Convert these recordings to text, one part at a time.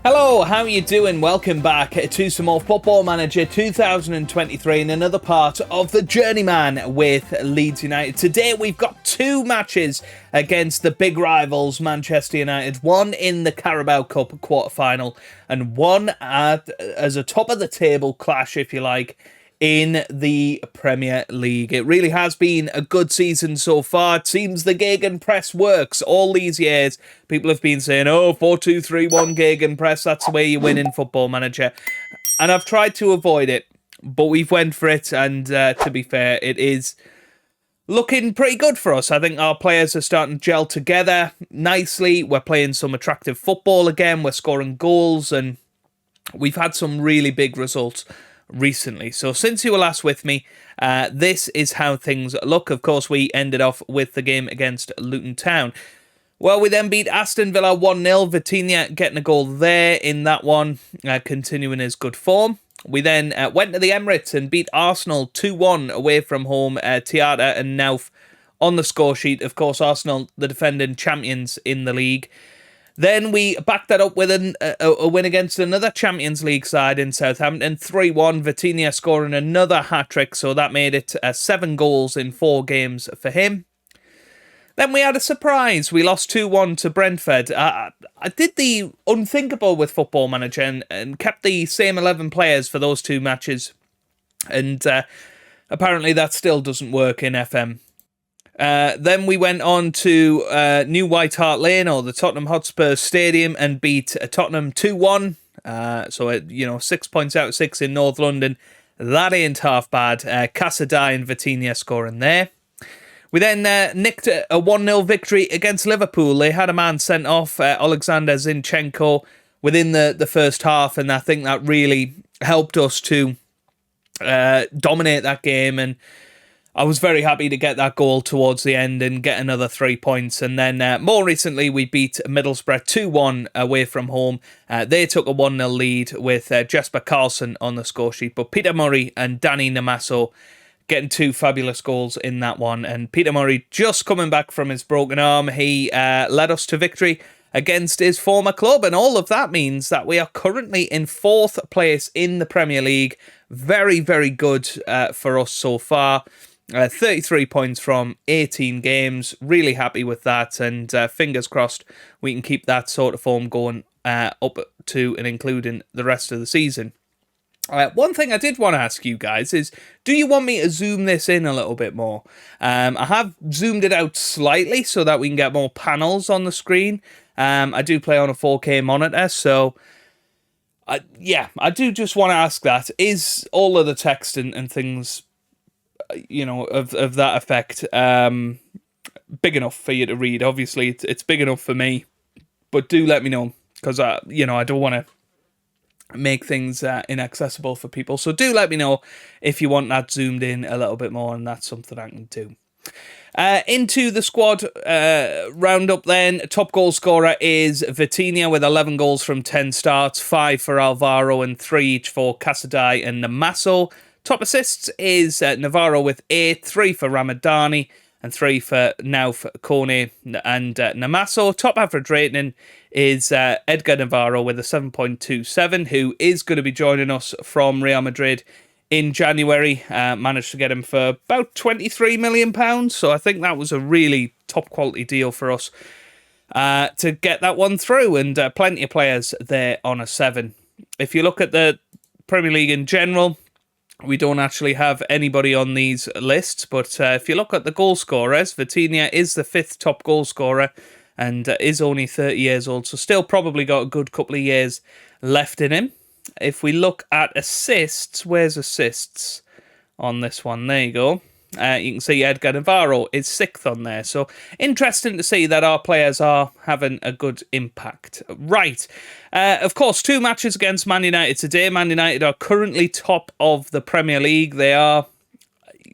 Hello, how are you doing? Welcome back to some more Football Manager 2023 and another part of the Journeyman with Leeds United. Today we've got two matches against the big rivals Manchester United. One in the Carabao Cup quarter-final and one as a top-of-the-table clash, if you like, in the Premier League. It really has been a good season so far. It seems the Gegenpress works. All these years, people have been saying, 4-2-3-1 Gegenpress, that's the way you win in Football Manager. And I've tried to avoid it, but we've went for it, and to be fair, it is looking pretty good for us. I think our players are starting to gel together nicely. We're playing some attractive football again. We're scoring goals, and we've had some really big results recently. So since you were last with me, this is how things look. Of course, we ended off with the game against Luton Town. Well, we then beat Aston Villa 1-0. Vitinha getting a goal there in that one, continuing his good form. We then went to the Emirates and beat Arsenal 2-1 away from home. Tiata and Nauf on the score sheet. Of course, Arsenal, the defending champions in the league. Then we backed that up with a win against another Champions League side in Southampton, 3-1, Vitinha scoring another hat-trick, so that made it 7 goals in 4 games for him. Then we had a surprise. We lost 2-1 to Brentford. I did the unthinkable with Football Manager and kept the same 11 players for those 2 matches, and apparently that still doesn't work in FM. Then we went on to New White Hart Lane, or the Tottenham Hotspur Stadium, and beat Tottenham 2-1. So 6 points out of 6 in North London. That ain't half bad. Casadei and Vitinha scoring there. We then nicked a 1-0 victory against Liverpool. They had a man sent off, Alexander Zinchenko, within the first half, and I think that really helped us to dominate that game, and I was very happy to get that goal towards the end and get another 3 points. And then more recently, we beat Middlesbrough 2-1 away from home. They took a 1-0 lead with Jesper Karlsson on the score sheet. But Peter Murray and Danny Namaso getting 2 fabulous goals in that one. And Peter Murray just coming back from his broken arm. He led us to victory against his former club. And all of that means that we are currently in 4th place in the Premier League. Very, very good for us so far. 33 points from 18 games. Really happy with that, and fingers crossed we can keep that sort of form going up to and including the rest of the season. One thing I did want to ask you guys is, do you want me to zoom this in a little bit more? I have zoomed it out slightly so that we can get more panels on the screen. I do play on a 4K monitor, so I do just want to ask that. Is all of the text and things of that effect big enough for you to read? Obviously it's big enough for me, but do let me know, because I don't want to make things inaccessible for people. So do let me know if you want that zoomed in a little bit more, and that's something I can do. Into the squad roundup then. Top goal scorer is Vitinha with 11 goals from 10 starts, 5 for Alvaro and 3 each for Casadei and Namaso. Top assists is Navarro with 8, 3 for Ramadani and 3 for Nauf, Kone and Namaso. Top average rating is Edgar Navarro with a 7.27, who is going to be joining us from Real Madrid in January. Managed to get him for about £23 million, so I think that was a really top quality deal for us to get that one through, and plenty of players there on a 7. If you look at the Premier League in general, we don't actually have anybody on these lists, but if you look at the goal scorers, Vitinha is the 5th top goal scorer and is only 30 years old, so still probably got a good couple of years left in him. If we look at assists, where's assists on this one? There you go. You can see Edgar Navarro is 6th on there. So interesting to see that our players are having a good impact. Right. Of course, 2 matches against Man United today. Man United are currently top of the Premier League. They are,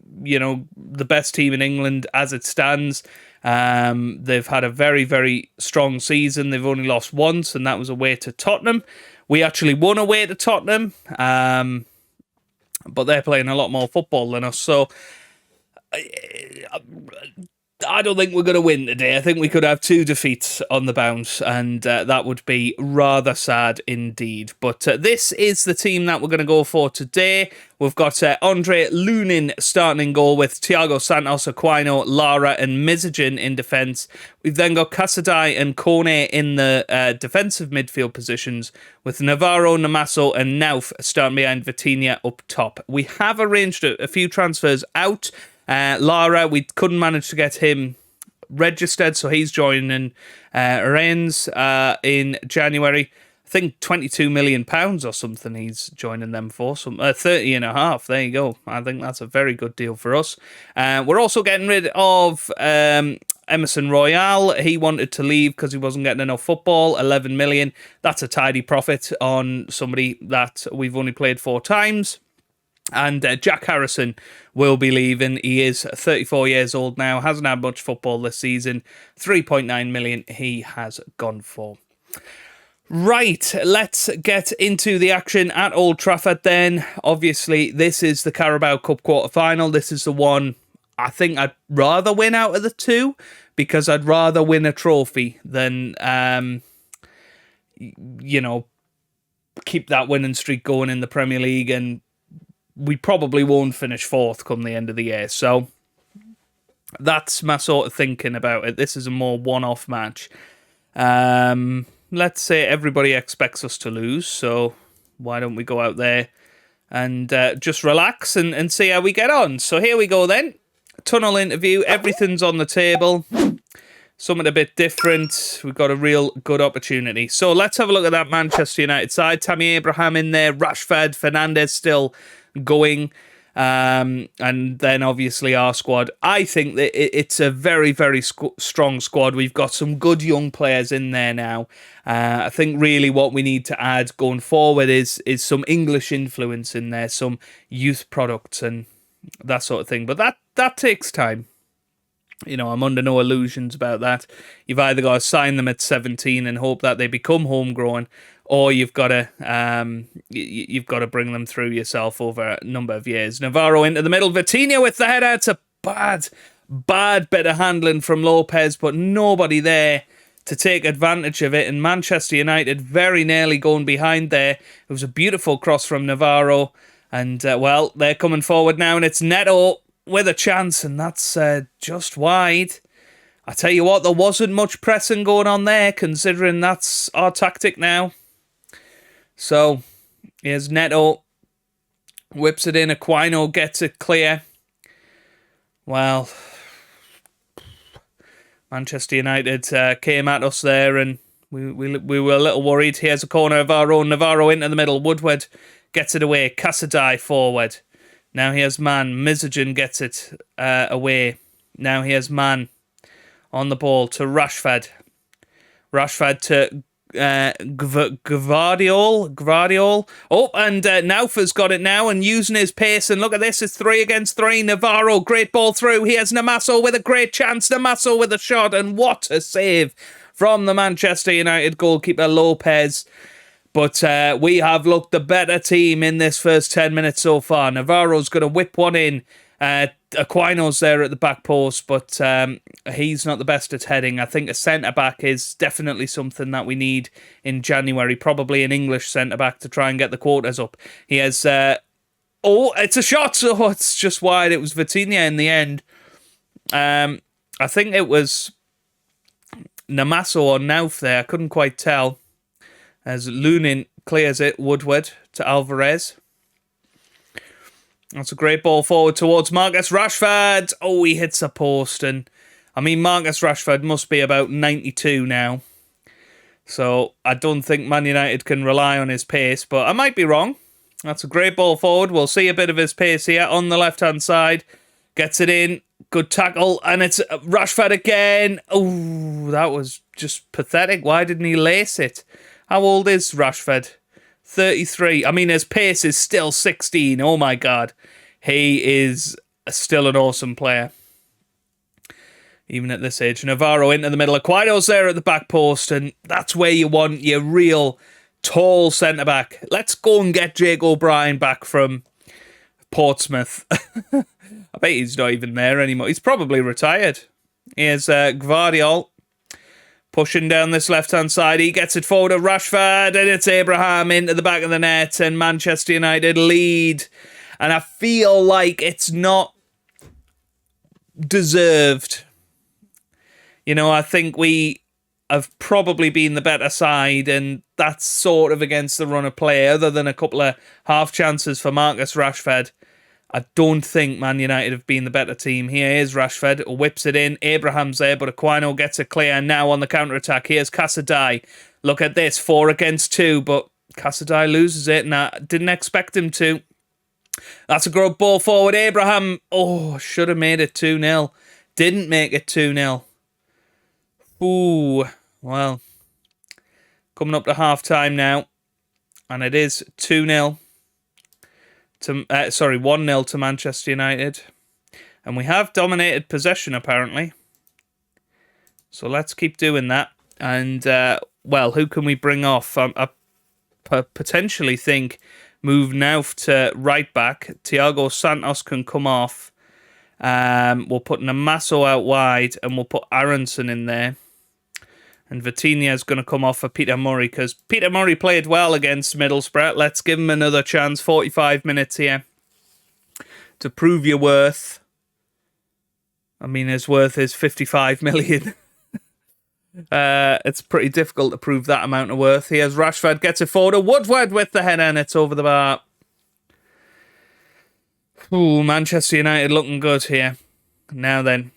the best team in England as it stands. They've had a very, very strong season. They've only lost once, and that was away to Tottenham. We actually won away to Tottenham, but they're playing a lot more football than us. So I don't think we're going to win today. I think we could have 2 defeats on the bounce, and that would be rather sad indeed. But this is the team that we're going to go for today. We've got Andre Lunin starting in goal with Thiago Santos, Aquino, Lara and Mizajin in defence. We've then got Casadei and Kone in the defensive midfield positions, with Navarro, Namaso and Nauf starting behind Vitinha up top. We have arranged a few transfers out. Lara, we couldn't manage to get him registered, so he's joining Rennes in January. I think £22 million or something he's joining them for. 30 and a half. There you go. I think that's a very good deal for us. We're also getting rid of Emerson Royale. He wanted to leave because he wasn't getting enough football. 11 million. That's a tidy profit on somebody that we've only played 4 times. And Jack Harrison will be leaving. He is 34 years old now, hasn't had much football this season. 3.9 million he has gone for. Right, let's get into the action at Old Trafford then. Obviously, this is the Carabao Cup quarter-final. This is the one I think I'd rather win out of the 2, because I'd rather win a trophy than, keep that winning streak going in the Premier League, and we probably won't finish 4th come the end of the year. So that's my sort of thinking about it. This is a more one-off match. Let's say everybody expects us to lose, so why don't we go out there and just relax and see how we get on. So here we go then. Tunnel interview. Everything's on the table. Something a bit different. We've got a real good opportunity. So let's have a look at that Manchester United side. Tammy Abraham in there. Rashford, Fernandes still going, and then obviously our squad. I think that it's a very, very strong squad. We've got some good young players in there now. I think really what we need to add going forward is some English influence in there, some youth products and that sort of thing. But that takes time. I'm under no illusions about that. You've either got to sign them at 17 and hope that they become homegrown, or you've got to bring them through yourself over a number of years. Navarro into the middle. Vitinha with the header. It's a bad bit of handling from Lopez, but nobody there to take advantage of it. And Manchester United very nearly going behind there. It was a beautiful cross from Navarro. And, they're coming forward now, and it's Neto with a chance, and that's just wide. I tell you what, there wasn't much pressing going on there, considering that's our tactic now. So, here's Neto. Whips it in. Aquino gets it clear. Well, Manchester United came at us there, and we were a little worried. Here's a corner of our own. Navarro into the middle. Woodward gets it away. Casadei forward. Now here's Man. Mizajin gets it away. Now here's Man on the ball to Rashford. Rashford to Gvardiol. Oh, and Naufa's got it now and using his pace. And look at this, it's 3 against 3. Navarro, great ball through. Here's Namaso with a great chance. Namaso with a shot, and what a save from the Manchester United goalkeeper Lopez. But we have looked the better team in this first 10 minutes so far. Navarro's going to whip one in. Aquino's there at the back post, but he's not the best at heading. I think a centre-back is definitely something that we need in January. Probably an English centre-back to try and get the quotas up. He has... it's a shot! Oh, it's just wide. It was Vitinha in the end. I think it was Namaso or Nauf there. I couldn't quite tell. As Lunin clears it, Woodward to Alvarez. That's a great ball forward towards Marcus Rashford. Oh, he hits a post. And I mean, Marcus Rashford must be about 92 now. So I don't think Man United can rely on his pace, but I might be wrong. That's a great ball forward. We'll see a bit of his pace here on the left-hand side. Gets it in. Good tackle. And it's Rashford again. Oh, that was just pathetic. Why didn't he lace it? How old is Rashford? 33. I mean, his pace is still 16. Oh, my God. He is still an awesome player. Even at this age. Navarro into the middle. Aquino's there at the back post. And that's where you want your real tall centre-back. Let's go and get Jake O'Brien back from Portsmouth. I bet he's not even there anymore. He's probably retired. Here's Gvardiol pushing down this left-hand side. He gets it forward to Rashford, and it's Abraham into the back of the net, and Manchester United lead. And I feel like it's not deserved. You know, I think we have probably been the better side, and that's sort of against the run of play, other than a couple of half chances for Marcus Rashford. I don't think Man United have been the better team. Here is Rashford, whips it in. Abraham's there, but Aquino gets it clear. Now on the counter-attack, here's Casadei. Look at this, 4 against 2, but Casadei loses it, and I didn't expect him to. That's a good ball forward. Abraham, should have made it 2-0. Didn't make it 2-0. Ooh, well, coming up to half-time now, and it is 2-0. 1-0 to Manchester United. And we have dominated possession, apparently. So let's keep doing that. And, who can we bring off? I potentially think move now to right back. Thiago Santos can come off. We'll put Namaso out wide, and we'll put Aronson in there. And Vitinha's going to come off for Peter Murray, because Peter Murray played well against Middlesbrough. Let's give him another chance. 45 minutes here to prove your worth. I mean, his worth is 55 million. It's pretty difficult to prove that amount of worth. Here's Rashford, gets it forward. Woodward with the header, and it's over the bar. Ooh, Manchester United looking good here. Now then,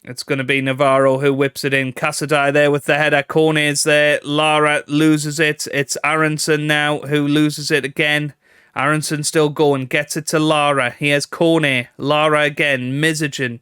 it's going to be Navarro who whips it in. Casadei there with the header. Cornet's there. Lara loses it. It's Aronson now who loses it again. Aronson still going. Gets it to Lara. Here's Cornet. Lara again. Mizogen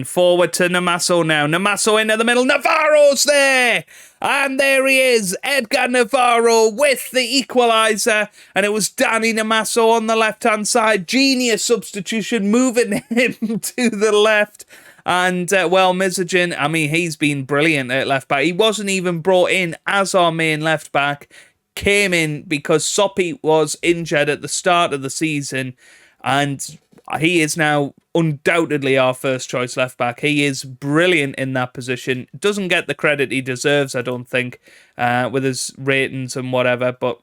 forward to Namaso now. Namaso into the middle. Navarro's there. And there he is. Edgar Navarro with the equaliser. And it was Danny Namaso on the left-hand side. Genius substitution, moving him to the left. And, Mizogen, I mean, he's been brilliant at left-back. He wasn't even brought in as our main left-back. Came in because Soppy was injured at the start of the season. And he is now undoubtedly our first-choice left-back. He is brilliant in that position. Doesn't get the credit he deserves, I don't think, with his ratings and whatever. But,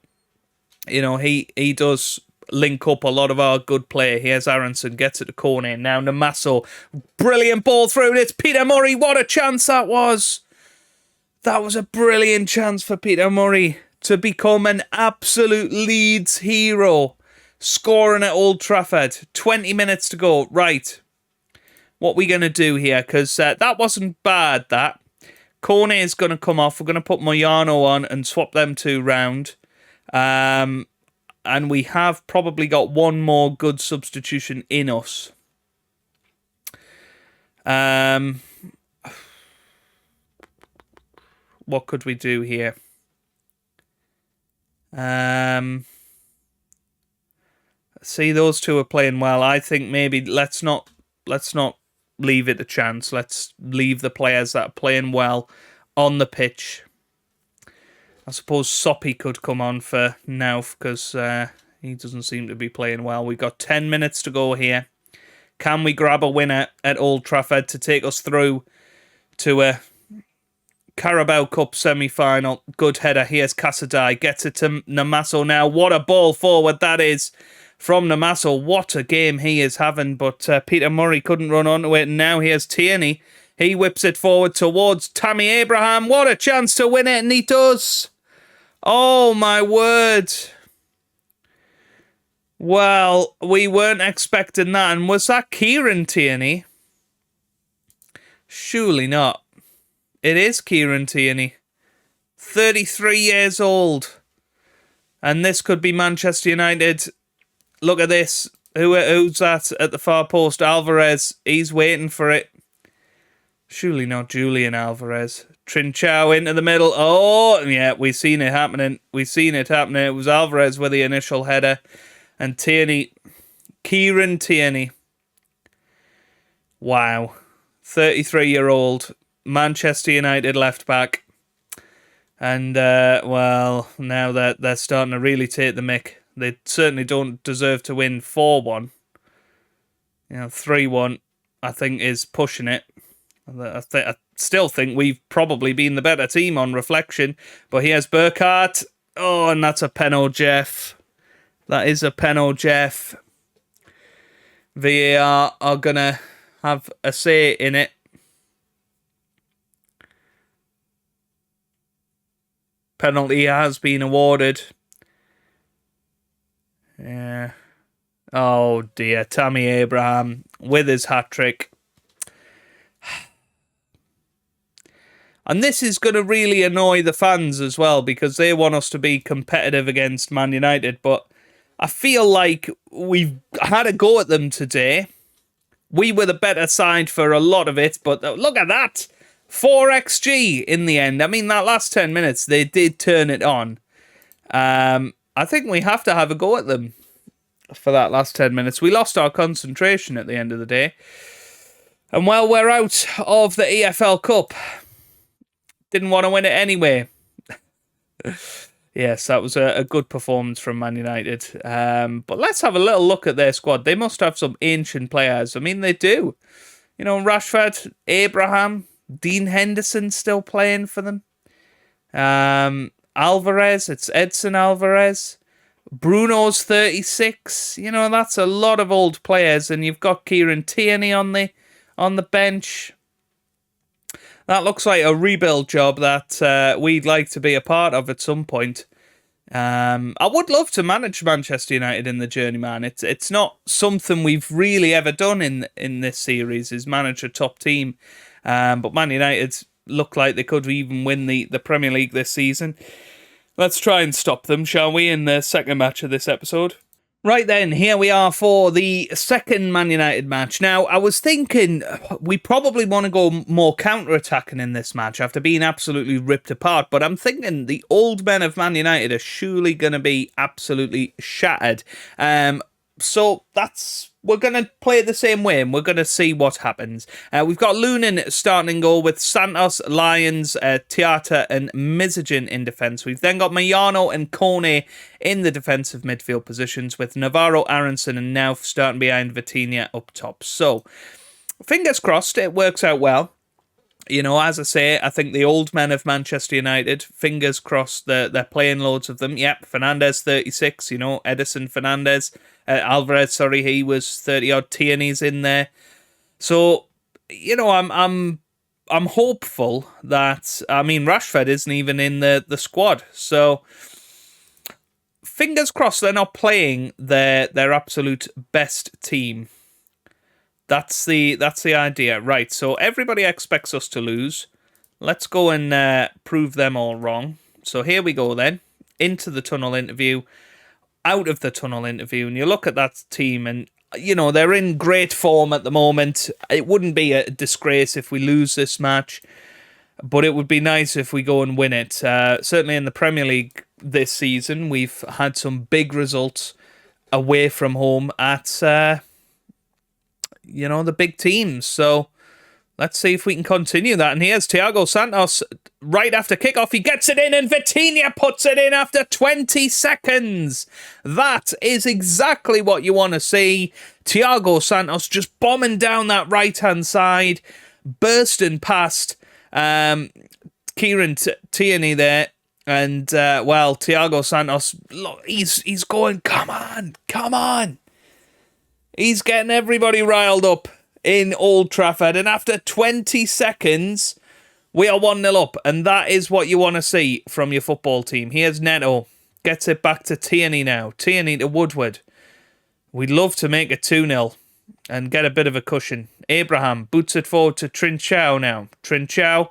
you know, he does link up a lot of our good play. Here's Aronson, gets it to corner. Now Namaso, brilliant ball through. It's Peter Murray. What a chance that was. That was a brilliant chance for Peter Murray to become an absolute Leeds hero. Scoring at Old Trafford. 20 minutes to go. Right. What are we going to do here? Because that wasn't bad, that. Cornet is going to come off. We're going to put Moyano on and swap them two round. And we have probably got one more good substitution in us. What could we do here? See, those two are playing well. I think maybe let's not leave it a chance. Let's leave the players that are playing well on the pitch. I suppose Soppy could come on for now because he doesn't seem to be playing well. We've got 10 minutes to go here. Can we grab a winner at Old Trafford to take us through to a Carabao Cup semi-final? Good header. Here's Casadei. Gets it to Namaso now. What a ball forward that is from Namaso. What a game he is having. But Peter Murray couldn't run onto it. And now here's Tierney. He whips it forward towards Tammy Abraham. What a chance to win it. And he does. Oh, my word. Well, we weren't expecting that. And was that Kieran Tierney? Surely not. It is Kieran Tierney. 33 years old. And this could be Manchester United. Look at this. Who's that at the far post? Alvarez. He's waiting for it. Surely not Julian Alvarez. Trinchao into the middle. Oh, yeah, we've seen it happening. It was Alvarez with the initial header. And Tierney. Kieran Tierney. Wow. 33-year-old Manchester United left back. And, now they're starting to really take the mick. They certainly don't deserve to win 4-1. 3-1, I think, is pushing it. I still think we've probably been the better team on reflection. But here's Burkhardt. Oh, and that's a penalty, Jeff. That is a penalty, Jeff. VAR are going to have a say in it. Penalty has been awarded. Yeah. Oh dear, Tammy Abraham with his hat-trick. And this is going to really annoy the fans as well, because they want us to be competitive against Man United. But I feel like we've had a go at them today. We were the better side for a lot of it, but look at that. 4xG in the end. I mean, that last 10 minutes, they did turn it on. I think we have to have a go at them for that last 10 minutes. We lost our concentration at the end of the day. And well, we're out of the EFL Cup. Didn't want to win it anyway. Yes, that was a good performance from Man United. But let's have a little look at their squad. They must have some ancient players. I mean, they do. You know, Rashford, Abraham, Dean Henderson still playing for them. Alvarez, it's Edson Alvarez. Bruno's 36. You know, that's a lot of old players. And you've got Kieran Tierney on the bench. That looks like a rebuild job that we'd like to be a part of at some point. I would love to manage Manchester United in the Journeyman. It's not something we've really ever done in this series, is manage a top team. But Man United look like they could even win the Premier League this season. Let's try and stop them, shall we, in the second match of this episode. Right then, here we are for the second Man United match. Now, I was thinking we probably want to go more counter-attacking in this match after being absolutely ripped apart, but I'm thinking the old men of Man United are surely going to be absolutely shattered. So we're going to play it the same way, and we're going to see what happens. We've got Lunin starting in goal with Santos, Lyons, Tiata and Mizajin in defence. We've then got Mayano and Kone in the defensive midfield positions, with Navarro, Aronson and Nauf starting behind Vitinha up top. So, fingers crossed it works out well. You know, as I say, I think the old men of Manchester United, fingers crossed, they're playing loads of them. Yep, Fernandes, 36, you know, Edison Fernandes. Alvarez, sorry, he was 30-odd. Tierney's in there. So, you know, I'm hopeful that, I mean, Rashford isn't even in the squad. So, fingers crossed they're not playing their absolute best team. That's the idea. Right, so everybody expects us to lose. Let's go and prove them all wrong. So here we go then. Into the tunnel interview. Out of the tunnel interview. And you look at that team and, you know, they're in great form at the moment. It wouldn't be a disgrace if we lose this match. But it would be nice if we go and win it. Certainly in the Premier League this season, we've had some big results away from home at... you know, the big teams. So let's see if we can continue that. And here's Thiago Santos right after kickoff. He gets it in and Vitinha puts it in after 20 seconds. That is exactly what you want to see. Thiago Santos just bombing down that right-hand side, bursting past Kieran Tierney there. And, well, Thiago Santos, look, he's going, come on. He's getting everybody riled up in Old Trafford. And after 20 seconds, we are 1-0 up. And that is what you want to see from your football team. Here's Neto. Gets it back to Tierney now. Tierney to Woodward. We'd love to make it 2-0 and get a bit of a cushion. Abraham boots it forward to Trincao now. Trincao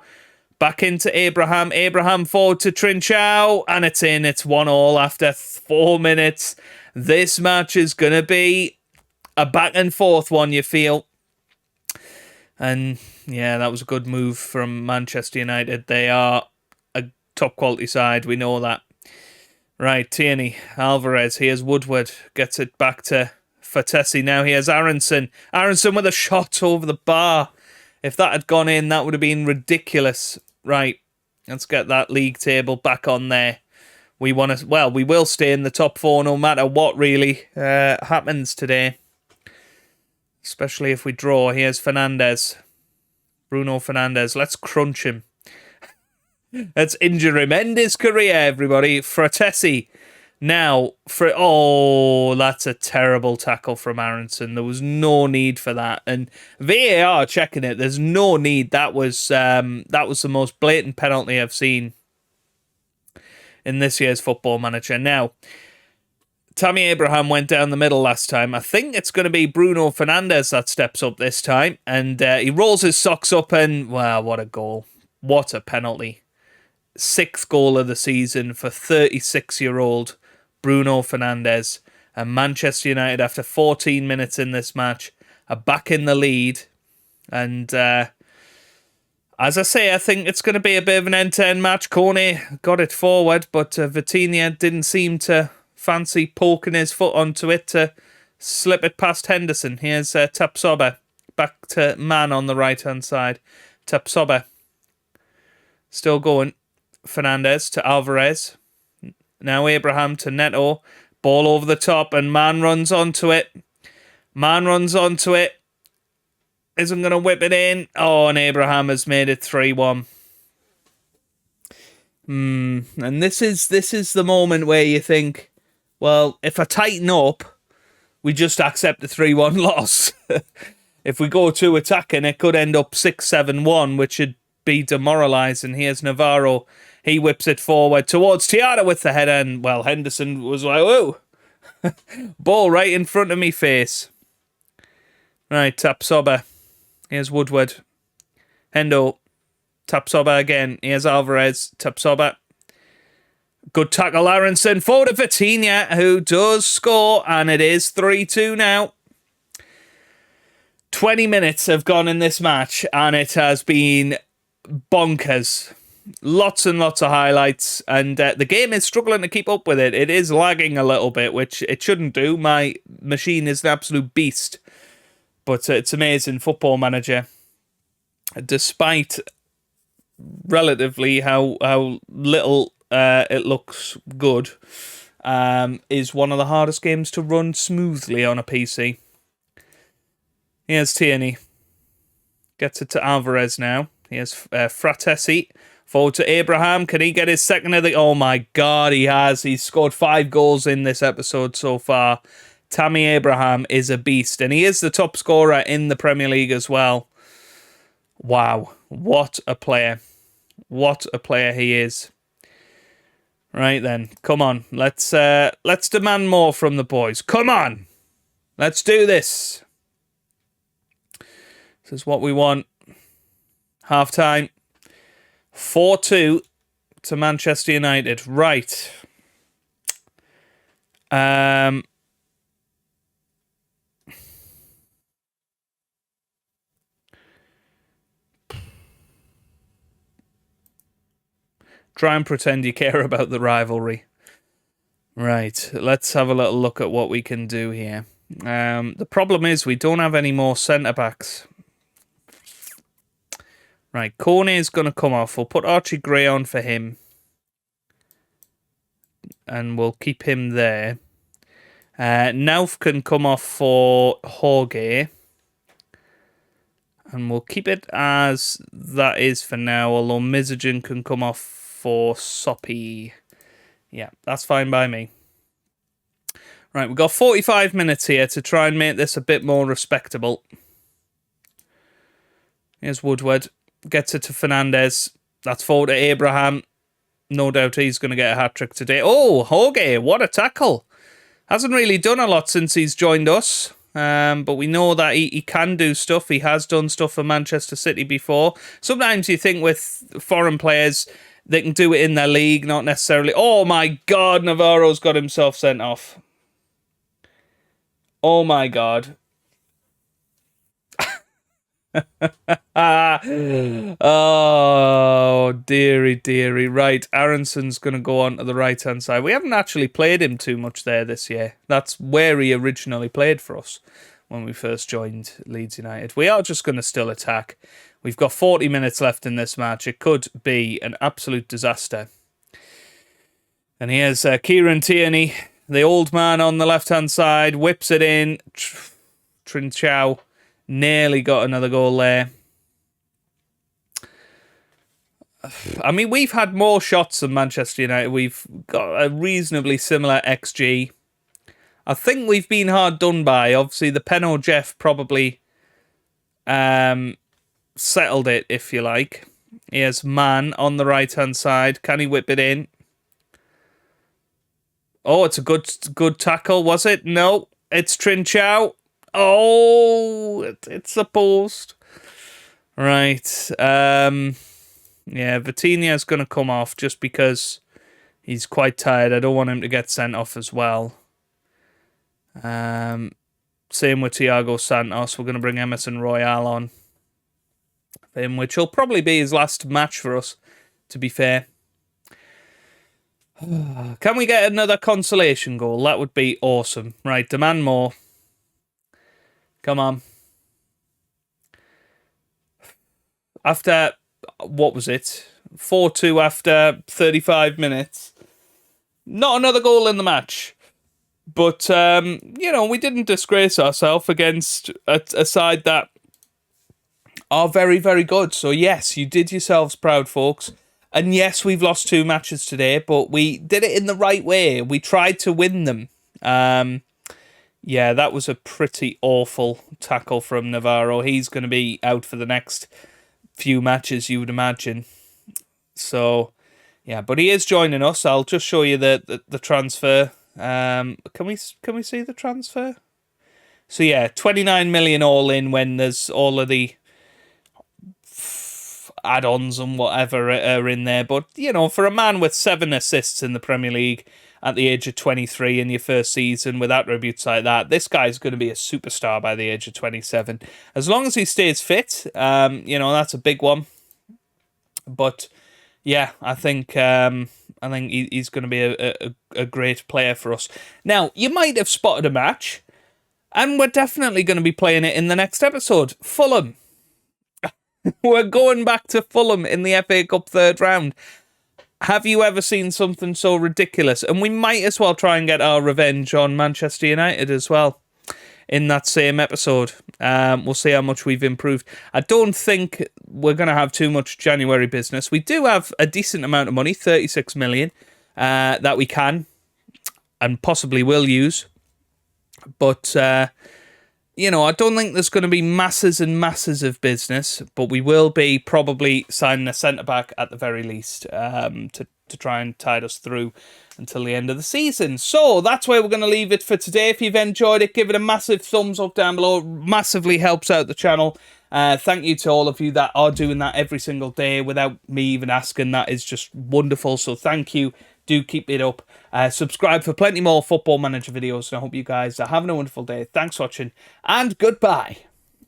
back into Abraham. Abraham forward to Trincao. And it's in. It's 1-1 after 4 minutes. This match is going to be a back and forth one, you feel. And yeah, that was a good move from Manchester United. They are a top quality side, we know that. Right, Tierney, Alvarez, here's Woodward, gets it back to Fatesi now. Here's Aronson. Aronson with a shot over the bar. If that had gone in, that would have been ridiculous. Right, let's get that league table back on there. We want to, well, we will stay in the top 4 no matter what really happens today. Especially if we draw. Here's Fernandes. Bruno Fernandes. Let's crunch him. Let's injure him. End his career, everybody. Fratesi. Now, that's a terrible tackle from Aronson. There was no need for that. And VAR checking it. There's no need. That was the most blatant penalty I've seen in this year's Football Manager. Now, Tammy Abraham went down the middle last time. I think it's going to be Bruno Fernandes that steps up this time. And he rolls his socks up and, wow, what a goal. What a penalty. 6th goal of the season for 36-year-old Bruno Fernandes. And Manchester United, after 14 minutes in this match, are back in the lead. And as I say, I think it's going to be a bit of an end-to-end match. Kone got it forward, but Vitinha didn't seem to fancy poking his foot onto it to slip it past Henderson. Here's Tapsoba. Back to Man on the right-hand side. Tapsoba. Still going. Fernandes to Alvarez. Now Abraham to Neto. Ball over the top and Man runs onto it. Isn't going to whip it in. Oh, and Abraham has made it 3-1. And this is the moment where you think, well, if I tighten up, we just accept the 3-1 loss. If we go to attacking, it could end up 6-7-1, which would be demoralising. Here's Navarro. He whips it forward towards Tiara with the header, and, well, Henderson was like, whoa. Ball right in front of me face. Right, Tapsoba. Here's Woodward. Hendo. Tapsoba again. Here's Alvarez. Tapsoba. Good tackle, Aronson. Forward to Vitinha, who does score, and it is 3-2 now. 20 minutes have gone in this match, and it has been bonkers. Lots and lots of highlights, and the game is struggling to keep up with it. It is lagging a little bit, which it shouldn't do. My machine is an absolute beast, but it's amazing. Football Manager, despite relatively how little it looks good, is one of the hardest games to run smoothly on a PC. Here's Tierney. Gets it to Alvarez now. Here's Fratesi. Forward to Abraham. Can he get his second of the... Oh my God, he has. He's scored 5 goals in this episode so far. Tammy Abraham is a beast. And he is the top scorer in the Premier League as well. Wow. What a player. What a player he is. Right then. Come on. Let's demand more from the boys. Come on. Let's do this. This is what we want. Half time. 4-2 to Manchester United. Right. Try and pretend you care about the rivalry. Right. Let's have a little look at what we can do here. The problem is we don't have any more centre-backs. Right, Kone is going to come off. We'll put Archie Gray on for him. And we'll keep him there. Nauf can come off for Jorge. And we'll keep it as that is for now. Although Mizogen can come off for Soppy. Yeah, that's fine by me. Right, we've got 45 minutes here to try and make this a bit more respectable. Here's Woodward. Gets it to Fernandes. That's forward to Abraham. No doubt he's going to get a hat-trick today. Oh, Jorge, what a tackle. Hasn't really done a lot since he's joined us. But we know that he can do stuff. He has done stuff for Manchester City before. Sometimes you think with foreign players, they can do it in their league, not necessarily. Oh my God, Navarro's got himself sent off. Oh my God. Oh, dearie. Right, Aronson's going to go on to the right-hand side. We haven't actually played him too much there this year. That's where he originally played for us when we first joined Leeds United. We are just going to still attack. We've got 40 minutes left in this match. It could be an absolute disaster. And here's Kieran Tierney, the old man on the left-hand side, whips it in. Trinchao nearly got another goal there. I mean, we've had more shots than Manchester United. We've got a reasonably similar XG. I think we've been hard done by. Obviously, the Penno Jeff probably settled it, if you like. Here's Man on the right-hand side. Can he whip it in? Oh, it's a good tackle, was it? No, it's Trinchao. Oh, it's a post. Right. Yeah, Vitinha's going to come off just because he's quite tired. I don't want him to get sent off as well. Same with Thiago Santos. We're going to bring Emerson Royale on him, which will probably be his last match for us, to be fair. Can we get another consolation goal? That would be awesome. Right, demand more. Come on. After, what was it? 4-2 after 35 minutes. Not another goal in the match. But, we didn't disgrace ourselves against a side that are very, very good. So, yes, you did yourselves proud, folks. And yes, we've lost 2 matches today, but we did it in the right way. We tried to win them. Yeah, that was a pretty awful tackle from Navarro. He's going to be out for the next few matches, you would imagine. So, yeah, but he is joining us. I'll just show you the transfer. Can we see the transfer? So, yeah, 29 million all in when there's all of the add-ons and whatever are in there. But, for a man with 7 assists in the Premier League at the age of 23 in your first season with attributes like that, this guy's going to be a superstar by the age of 27. As long as he stays fit, that's a big one. But, yeah, I think he's going to be a great player for us. Now, you might have spotted a match, and we're definitely going to be playing it in the next episode. Fulham. We're going back to Fulham in the FA Cup third round. Have you ever seen something so ridiculous? And we might as well try and get our revenge on Manchester United as well in that same episode. We'll see how much we've improved. I don't think we're going to have too much January business. We do have a decent amount of money, 36 million, that we can and possibly will use. But I don't think there's going to be masses and masses of business, but we will be probably signing a centre-back at the very least to try and tide us through until the end of the season. So that's where we're going to leave it for today. If you've enjoyed it, give it a massive thumbs up down below. It massively helps out the channel. Thank you to all of you that are doing that every single day without me even asking. That is just wonderful. So thank you. Do keep it up. Subscribe for plenty more Football Manager videos. And I hope you guys are having a wonderful day. Thanks for watching and goodbye.